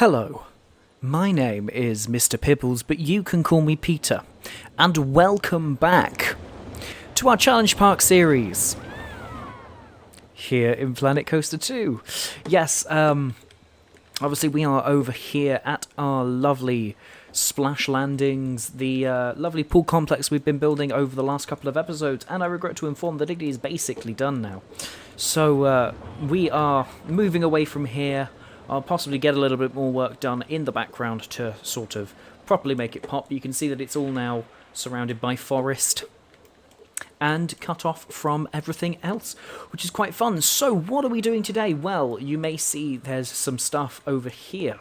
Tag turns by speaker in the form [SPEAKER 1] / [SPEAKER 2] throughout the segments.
[SPEAKER 1] Hello, my name is Mr. Pibbles, but you can call me Peter, and welcome back to our Challenge Park series here in Planet Coaster 2. Yes, obviously we are over here at our lovely splash landings, the lovely pool complex we've been building over the last couple of episodes, and I regret to inform that it is basically done now. So we are moving away from here. I'll possibly get a little bit more work done in the background to sort of properly make it pop. You can see that it's all now surrounded by forest and cut off from everything else, which is quite fun. So what are we doing today? Well, you may see there's some stuff over here,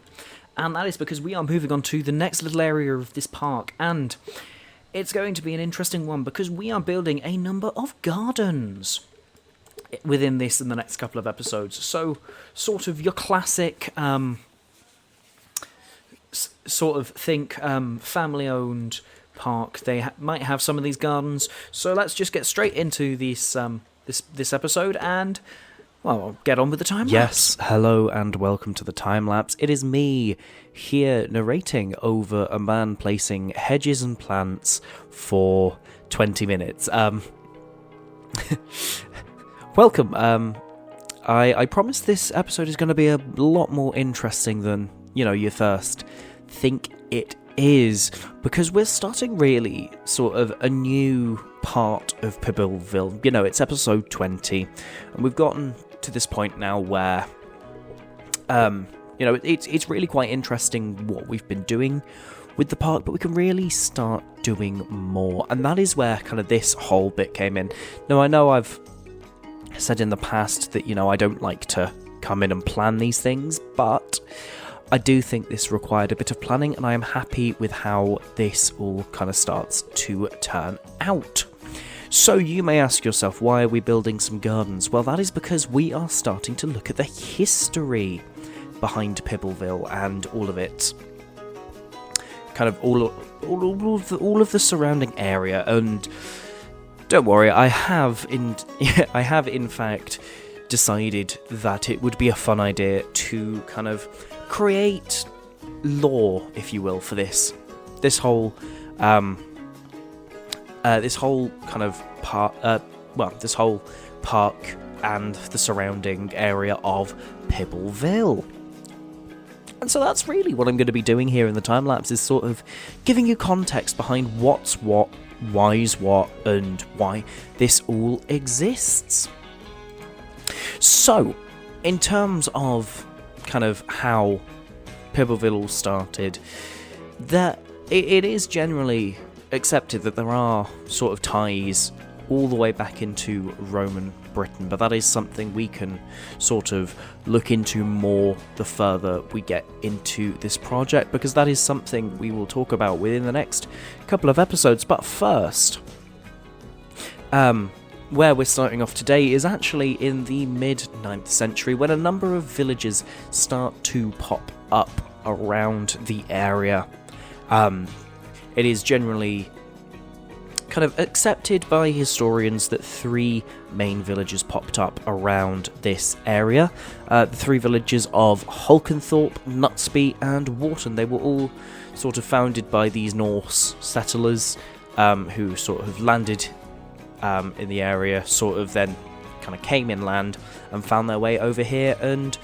[SPEAKER 1] and that is because we are moving on to the next little area of this park, and it's going to be an interesting one because we are building a number of gardens within this in the next couple of episodes. So sort of your classic sort of think family-owned park. They might have some of these gardens, so let's just get straight into this this episode and, well, I'll get on with the time-lapse.
[SPEAKER 2] Yes, hello and welcome to the time-lapse. It is me here narrating over a man placing hedges and plants for 20 minutes. Welcome. I promise this episode is going to be a lot more interesting than, you first think it is, because we're starting really sort of a new part of Pibbleville. It's episode 20, and we've gotten to this point now where, it's really quite interesting what we've been doing with the park, but we can really start doing more, and that is where kind of this whole bit came in. Now, I know I've said in the past that, I don't like to come in and plan these things, but I do think this required a bit of planning, and I am happy with how this all kind of starts to turn out. So you may ask yourself, why are we building some gardens? Well, that is because we are starting to look at the history behind Pibbleville and all of it, kind of all of the surrounding area. And don't worry, I have in fact decided that it would be a fun idea to kind of create lore, if you will, for this whole kind of this whole park and the surrounding area of Pibbleville. And so that's really what I'm going to be doing here in the time lapse, is sort of giving you context behind what's what, why's what, and why this all exists. So, in terms of kind of how Pibbleville all started, that it is generally accepted that there are sort of ties all the way back into Roman Britain, but that is something we can sort of look into more the further we get into this project, because that is something we will talk about within the next couple of episodes. But first, where we're starting off today is actually in the mid-9th century, when a number of villages start to pop up around the area. It is generally kind of accepted by historians that three main villages popped up around this area. The three villages of Holkenthorpe, Nutsby, and Wharton. They were all sort of founded by these Norse settlers who sort of landed in the area, sort of then kind of came inland and found their way over here and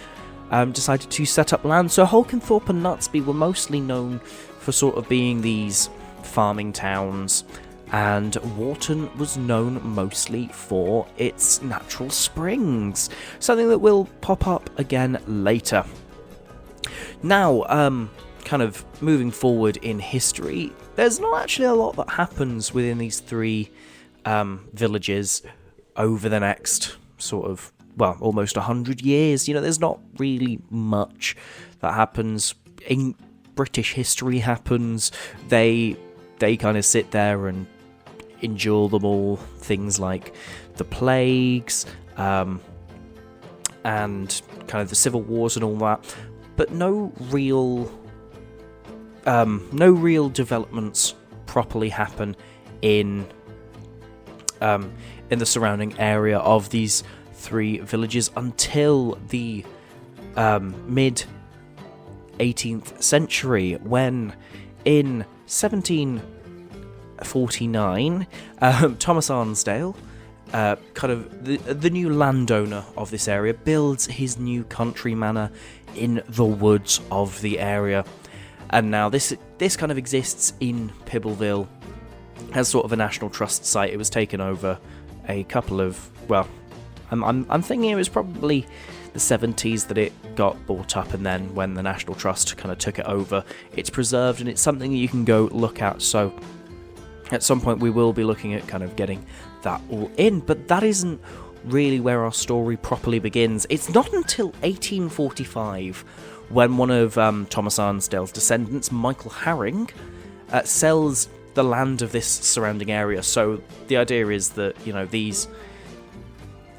[SPEAKER 2] decided to set up land. So Holkenthorpe and Nutsby were mostly known for sort of being these farming towns, and Wharton was known mostly for its natural springs, something that will pop up again later. Now, kind of moving forward in history, there's not actually a lot that happens within these three villages over the next sort of, well, almost 100 years. There's not really much that happens. In British history happens. They kind of sit there and endure them all, things like the plagues and kind of the civil wars and all that, but no real developments properly happen in the surrounding area of these three villages until the mid 18th century when, in 1749, Thomas Arnsdale, kind of the new landowner of this area, builds his new country manor in the woods of the area. And now this kind of exists in Pibbleville as sort of a National Trust site. It was taken over a couple of, well, I'm thinking it was probably the 70s that it got bought up, and then when the National Trust kind of took it over, it's preserved and it's something that you can go look at. So at some point we will be looking at kind of getting that all in, but that isn't really where our story properly begins. It's not until 1845 when one of Thomas Arnsdale's descendants, Michael Haring, sells the land of this surrounding area. So the idea is that, you know, these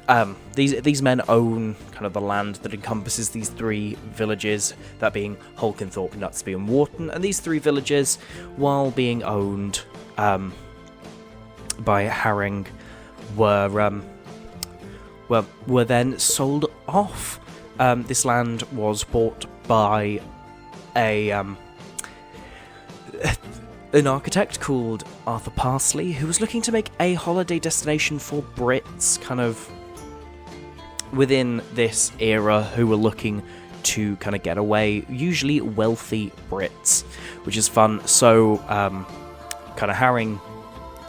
[SPEAKER 2] men own kind of the land that encompasses these three villages, that being Holkenthorpe, Knutsby and Wharton, and these three villages, while being owned by Haring, were then sold off. This land was bought by an architect called Arthur Parsley, who was looking to make a holiday destination for Brits, kind of within this era, who were looking to kind of get away, usually wealthy Brits, which is fun. So kind of Haring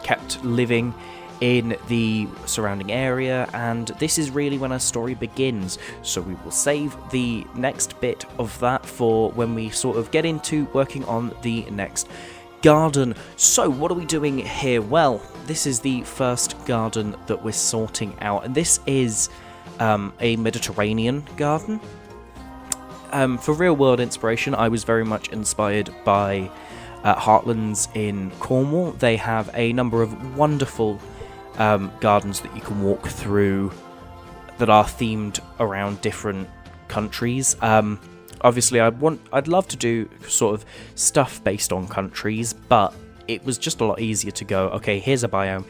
[SPEAKER 2] kept living in the surrounding area, and this is really when our story begins. So we will save the next bit of that for when we sort of get into working on the next garden. So what are we doing here? Well, this is the first garden that we're sorting out, and this is a Mediterranean garden. For real-world inspiration, I was very much inspired by Heartlands in Cornwall. They have a number of wonderful gardens that you can walk through that are themed around different countries. Obviously, I'd love to do sort of stuff based on countries, but it was just a lot easier to go, okay, here's a biome,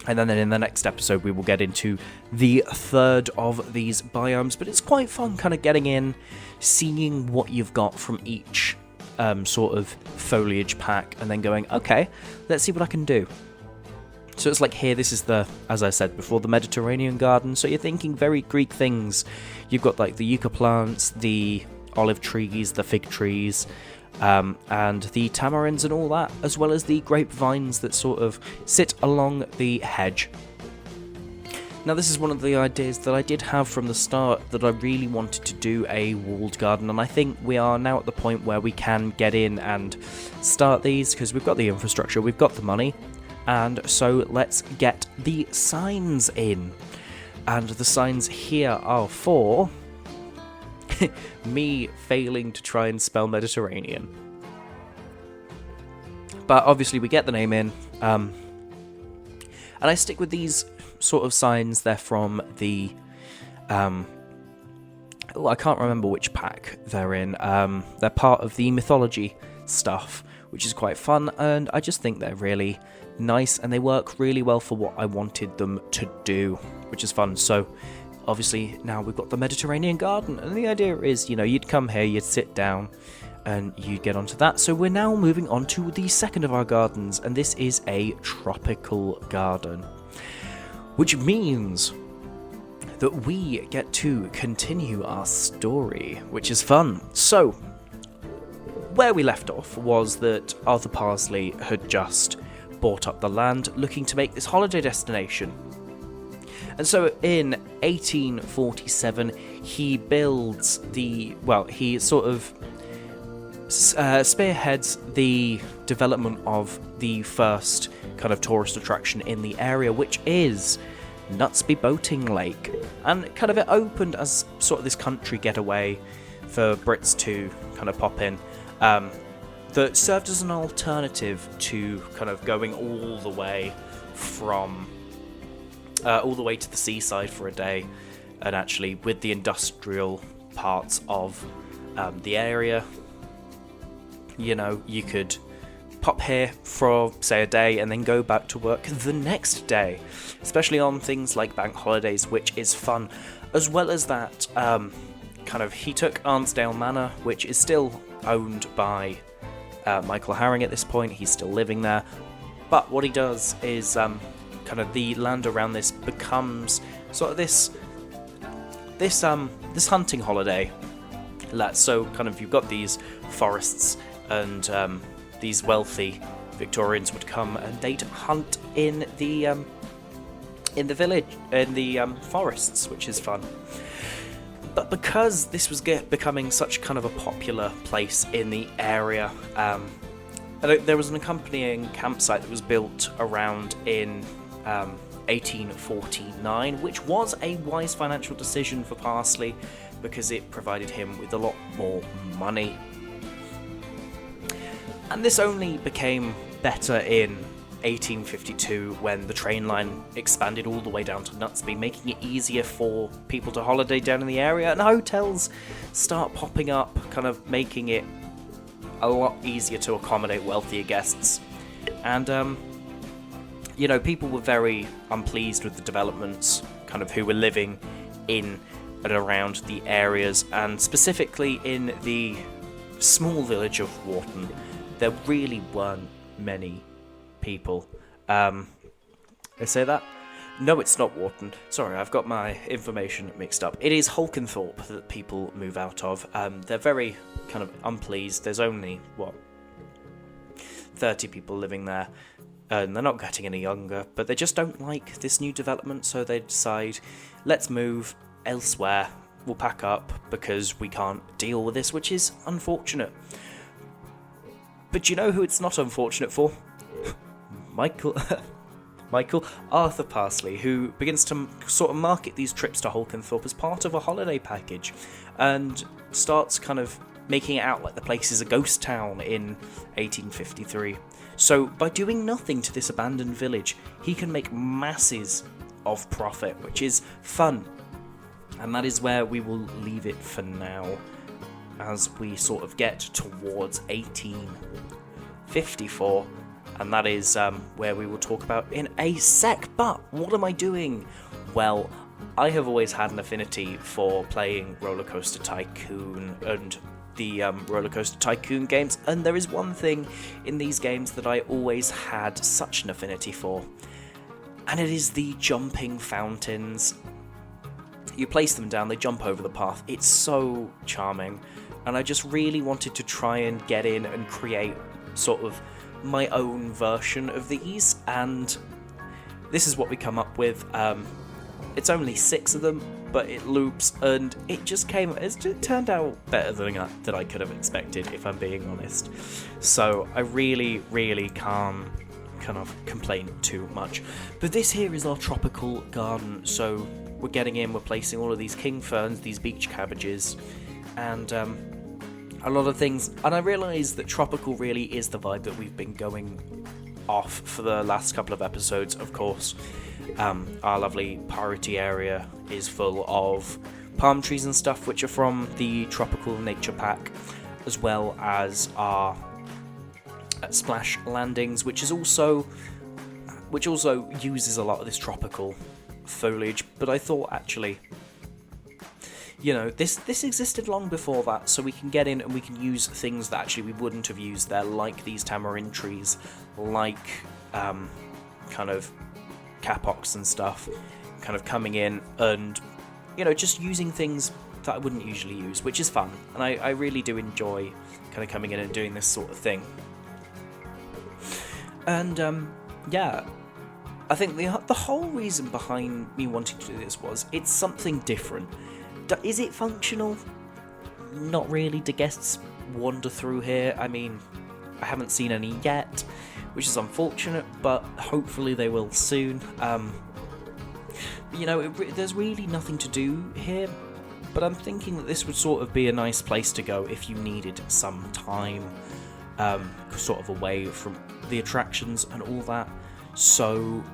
[SPEAKER 2] and then in the next episode we will get into the third of these biomes. But it's quite fun kind of getting in, seeing what you've got from each sort of foliage pack, and then going, okay, let's see what I can do. So it's like here, this is the, as I said before, the Mediterranean garden. So you're thinking very Greek things. You've got like the yucca plants, the olive trees, the fig trees, and the tamarinds and all that, as well as the grapevines that sort of sit along the hedge. Now this is one of the ideas that I did have from the start, that I really wanted to do a walled garden, and I think we are now at the point where we can get in and start these, because we've got the infrastructure, we've got the money. And so let's get the signs in. And the signs here are for me failing to try and spell Mediterranean. But obviously we get the name in. And I stick with these sort of signs. They're from the... I can't remember which pack they're in. They're part of the mythology stuff, which is quite fun. And I just think they're really nice, and they work really well for what I wanted them to do, which is fun. So obviously now we've got the Mediterranean garden, and the idea is, you know, you'd come here, you'd sit down, and you'd get onto that. So we're now moving on to the second of our gardens, and this is a tropical garden, which means that we get to continue our story, which is fun. So where we left off was that Arthur Parsley had just bought up the land, looking to make this holiday destination. And so in 1847, he builds he sort of spearheads the development of the first kind of tourist attraction in the area, which is Knutsby Boating Lake. And kind of it opened as sort of this country getaway for Brits to kind of pop in. That served as an alternative to kind of going all the way to the seaside for a day, and actually with the industrial parts of the area, you know, you could pop here for say a day and then go back to work the next day, especially on things like bank holidays, which is fun. As well as that, he took Arnsdale Manor, which is still owned by Michael Herring at this point. He's still living there, but what he does is the land around this becomes sort of this hunting holiday. So you've got these forests, and these wealthy Victorians would come and they'd hunt in the village, in the forests, which is fun. But because this was becoming such kind of a popular place in the area, there was an accompanying campsite that was built around in 1849, which was a wise financial decision for Parsley because it provided him with a lot more money. And this only became better in 1852 when the train line expanded all the way down to Knutsby, making it easier for people to holiday down in the area, and hotels start popping up, kind of making it a lot easier to accommodate wealthier guests. And people were very unpleased with the developments, who were living in and around the areas, and specifically in the small village of Wharton, there really weren't many people. I say that? No, it's not Wharton. Sorry, I've got my information mixed up. It is Holkenthorpe that people move out of. They're very unpleased. There's only, 30 people living there, and they're not getting any younger, but they just don't like this new development, so they decide, let's move elsewhere. We'll pack up because we can't deal with this, which is unfortunate. But do you know who it's not unfortunate for? Michael Arthur Parsley, who begins to sort of market these trips to Holkenthorpe as part of a holiday package, and starts making it out like the place is a ghost town in 1853. So by doing nothing to this abandoned village, he can make masses of profit, which is fun. And that is where we will leave it for now, as we sort of get towards 1854, and that is where we will talk about in a sec. But what am I doing? Well, I have always had an affinity for playing Roller Coaster Tycoon and the Roller Coaster Tycoon games, and there is one thing in these games that I always had such an affinity for, and it is the jumping fountains. You place them down, they jump over the path. It's so charming, and I just really wanted to try and get in and create sort of my own version of these, and this is what we come up with. It's only 6 of them, but it loops, and it turned out better than I could have expected, if I'm being honest. So I really, really can't complain too much. But this here is our tropical garden, so we're getting in, we're placing all of these king ferns, these beach cabbages, and a lot of things. And I realise that tropical really is the vibe that we've been going off for the last couple of episodes, of course. Our lovely piratey area is full of palm trees and stuff, which are from the Tropical Nature Pack, as well as our splash landings, which also uses a lot of this tropical foliage. But I thought, actually, this existed long before that, so we can get in and we can use things that actually we wouldn't have used there, like these tamarind trees, like capox and stuff, coming in and just using things that I wouldn't usually use, which is fun, and I really do enjoy coming in and doing this sort of thing. And I think the whole reason behind me wanting to do this was it's something different. Is it functional? Not really. Do guests wander through here? I mean, I haven't seen any yet, which is unfortunate, but hopefully they will soon. There's really nothing to do here, but I'm thinking that this would sort of be a nice place to go if you needed some time, sort of away from the attractions and all that. So,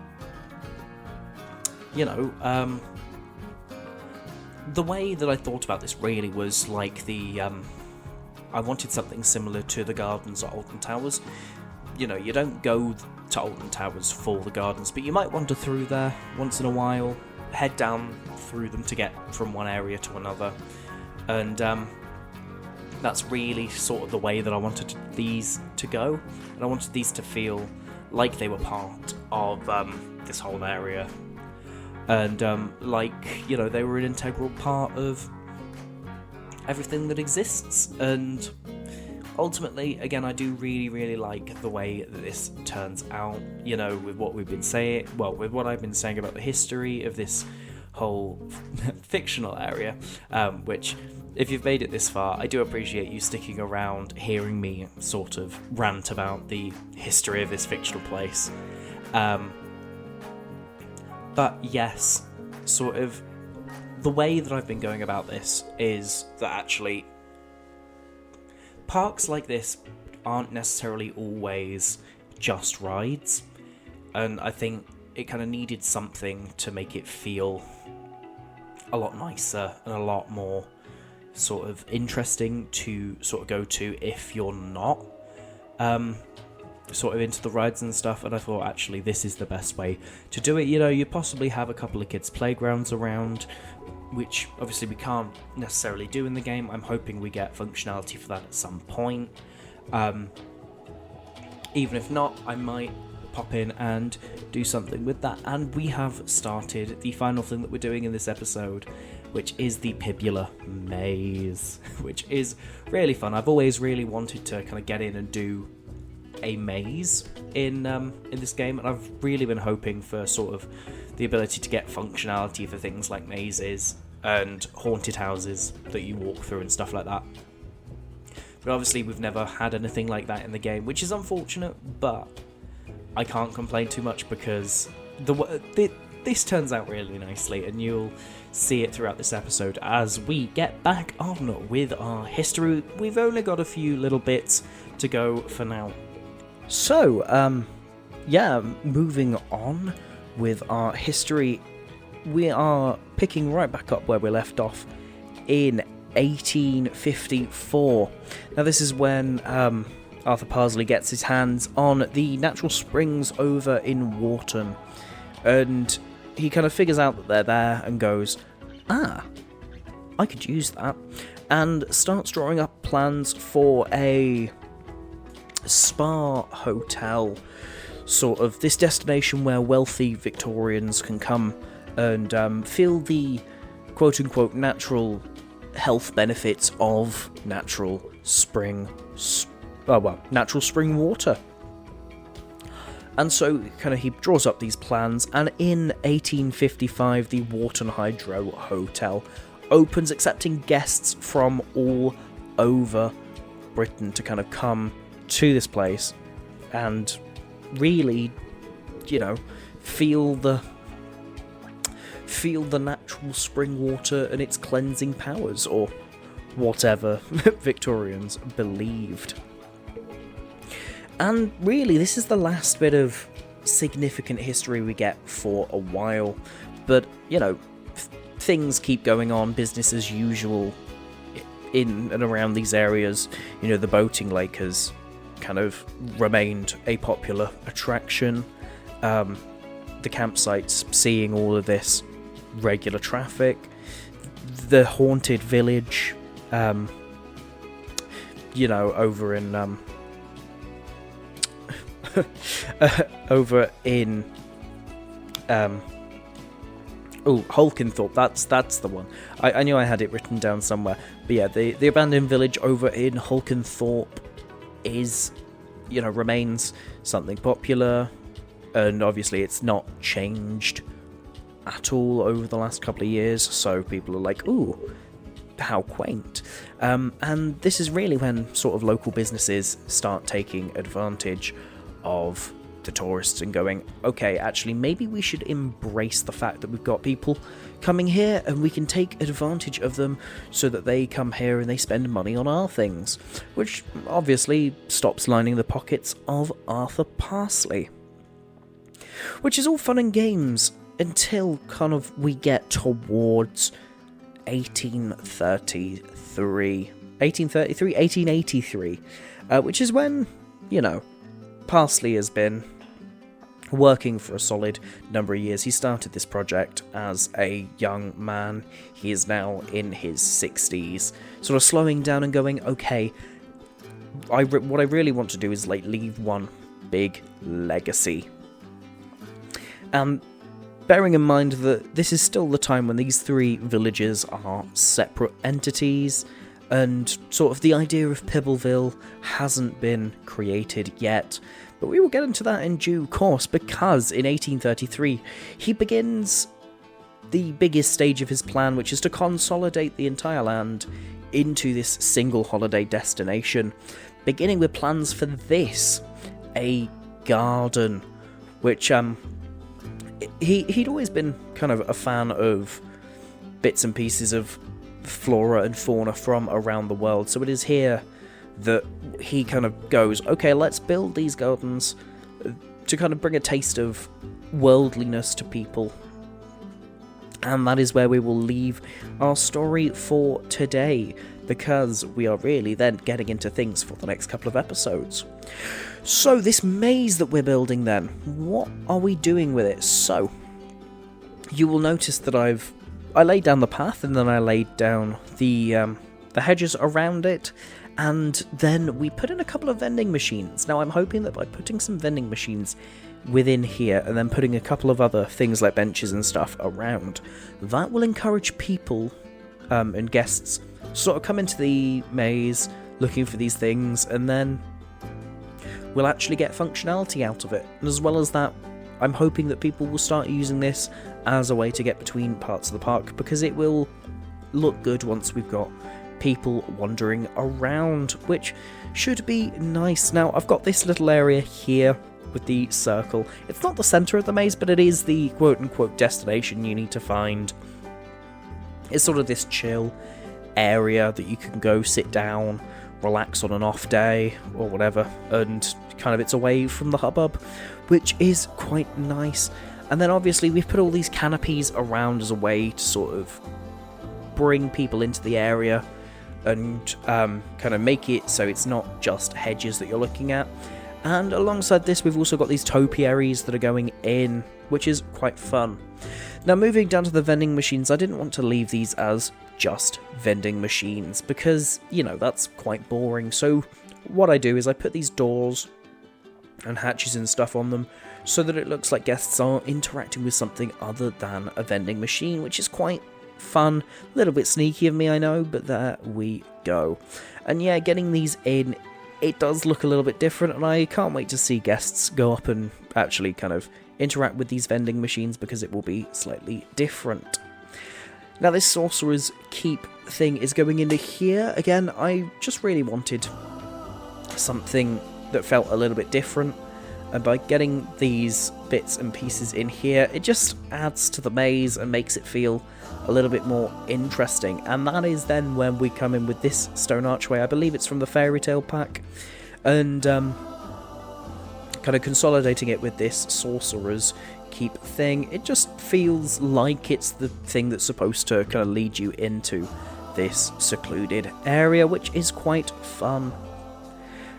[SPEAKER 2] the way that I thought about this really was like I wanted something similar to the gardens at Alton Towers. You don't go to Alton Towers for the gardens, but you might wander through there once in a while, head down through them to get from one area to another. And that's really sort of the way that I wanted these to go. And I wanted these to feel like they were part of this whole area. And they were an integral part of everything that exists. And ultimately, again, I do really, really like the way that this turns out, with what we've been saying, with what I've been saying about the history of this whole fictional area, which, if you've made it this far, I do appreciate you sticking around, hearing me sort of rant about the history of this fictional place. But yes, sort of, the way that I've been going about this is that actually parks like this aren't necessarily always just rides, and I think it kind of needed something to make it feel a lot nicer and a lot more sort of interesting to sort of go to if you're not sort of into the rides and stuff. And I thought, actually, this is the best way to do it. You possibly have a couple of kids' playgrounds around, which obviously we can't necessarily do in the game. I'm hoping we get functionality for that at some point. Even if not, I might pop in and do something with that. And we have started the final thing that we're doing in this episode, which is the Pibula Maze, which is really fun. I've always really wanted to kind of get in and do a maze in this game, and I've really been hoping for sort of the ability to get functionality for things like mazes and haunted houses that you walk through and stuff like that. But obviously we've never had anything like that in the game, which is unfortunate, but I can't complain too much because this turns out really nicely, and you'll see it throughout this episode as we get back on with our history. We've only got a few little bits to go for now.
[SPEAKER 1] So, moving on with our history, we are picking right back up where we left off in 1854. Now, this is when Arthur Parsley gets his hands on the natural springs over in Wharton, and he kind of figures out that they're there and goes, I could use that, and starts drawing up plans for a spa hotel, sort of this destination where wealthy Victorians can come and feel the quote-unquote natural health benefits of natural spring water. And so kind of he draws up these plans, and in 1855 the Wharton Hydro Hotel opens, accepting guests from all over Britain to kind of come to this place and really, feel the natural spring water and its cleansing powers, or whatever Victorians believed. And really, this is the last bit of significant history we get for a while. But, things keep going on, business as usual in and around these areas. The boating lake has kind of remained a popular attraction. The campsites seeing all of this regular traffic. The haunted village, over in Holkenthorpe, that's the one. I knew I had it written down somewhere. But yeah, the abandoned village over in Holkenthorpe is, remains something popular, and obviously it's not changed at all over the last couple of years, so people are like, ooh, how quaint. And this is really when sort of local businesses start taking advantage of the tourists and going, okay, actually, maybe we should embrace the fact that we've got people coming here and we can take advantage of them so that they come here and they spend money on our things, which obviously stops lining the pockets of Arthur Parsley. Which is all fun and games until kind of we get towards 1883, which is when, Parsley has been
[SPEAKER 2] working for a solid number of years. He started this project as a young man. He is now in his 60s, sort of slowing down and going, okay, what I really want to do is like leave one big legacy. Bearing in mind that this is still the time when these three villages are separate entities, and sort of the idea of Pibbleville hasn't been created yet. But we will get into that in due course, because in 1833 he begins the biggest stage of his plan, which is to consolidate the entire land into this single holiday destination, beginning with plans for this, a garden, which he'd always been kind of a fan of bits and pieces of flora and fauna from around the world, so it is here that he kind of goes, okay, let's build these gardens to kind of bring a taste of worldliness to people. And that is where we will leave our story for today, because we are really then getting into things for the next couple of episodes. So this maze that we're building then, what are we doing with it? So, you will notice that I laid down the path, and then I laid down the hedges around it, and then we put in a couple of vending machines. Now I'm hoping that by putting some vending machines within here, and then putting a couple of other things like benches and stuff around, that will encourage people and guests sort of come into the maze looking for these things, and then we'll actually get functionality out of it. And as well as that, I'm hoping that people will start using this as a way to get between parts of the park, because it will look good once we've got people wandering around, which should be nice. Now, I've got this little area here with the circle. It's not the centre of the maze, but it is the quote-unquote destination you need to find. It's sort of this chill area that you can go sit down, relax on an off day or whatever, and kind of it's away from the hubbub, which is quite nice. And then obviously we've put all these canopies around as a way to sort of bring people into the area and kind of make it so it's not just hedges that you're looking at. And alongside this, we've also got these topiaries that are going in, which is quite fun. Now, moving down to the vending machines, I didn't want to leave these as just vending machines, because, you know, that's quite boring. So what I do is I put these doors and hatches and stuff on them so that it looks like guests are interacting with something other than a vending machine, which is quite fun. A little bit sneaky of me, I know, but there we go. And yeah, getting these in, it does look a little bit different, and I can't wait to see guests go up and actually kind of interact with these vending machines, because it will be slightly different. Now, this Sorcerer's Keep thing is going into here. Again, I just really wanted something that felt a little bit different, and by getting these bits and pieces in here, it just adds to the maze and makes it feel a little bit more interesting. And that is then when we come in with this stone archway. I believe it's from the Fairy Tale pack, and kind of consolidating it with this Sorcerer's Keep thing. It just feels like it's the thing that's supposed to kind of lead you into this secluded area, which is quite fun.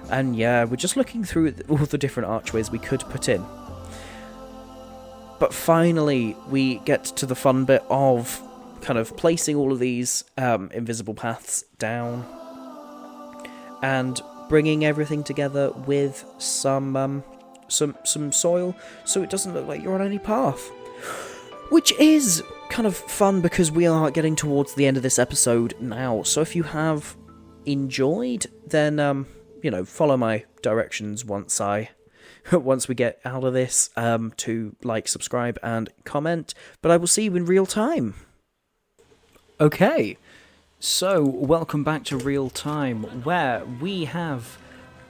[SPEAKER 2] And yeah, we're just looking through all the different archways we could put in. But finally, we get to the fun bit of kind of placing all of these invisible paths down and bringing everything together with some soil, so it doesn't look like you're on any path. Which is kind of fun, because we are getting towards the end of this episode now. So if you have enjoyed, then you know, follow my directions once we get out of this, to like, subscribe, and comment. But I will see you in real time.
[SPEAKER 1] Okay, so welcome back to Real Time, where we have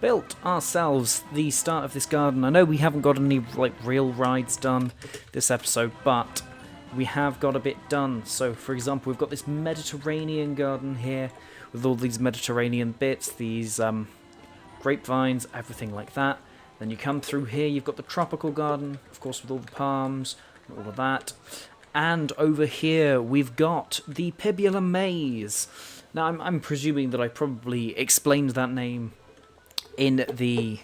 [SPEAKER 1] built ourselves the start of this garden. I know we haven't got any like real rides done this episode, but we have got a bit done. So, for example, we've got this Mediterranean garden here with all these Mediterranean bits, these grapevines, everything like that. Then you come through here, you've got the tropical garden, of course, with all the palms and all of that. And over here, we've got the Pibula Maze. Now, I'm presuming that I probably explained that name in the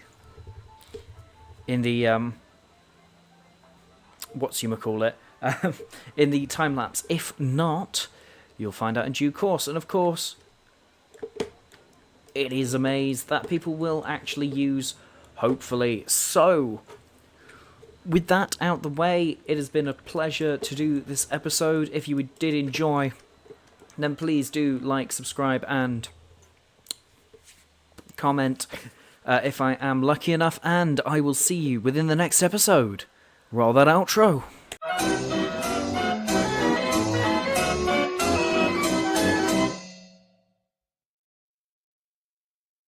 [SPEAKER 1] in the time lapse. If not, you'll find out in due course. And of course, it is a maze that people will actually use, hopefully. So, with that out the way, it has been a pleasure to do this episode. If you did enjoy, then please do like, subscribe, and comment if I am lucky enough, and I will see you within the next episode. Roll that outro.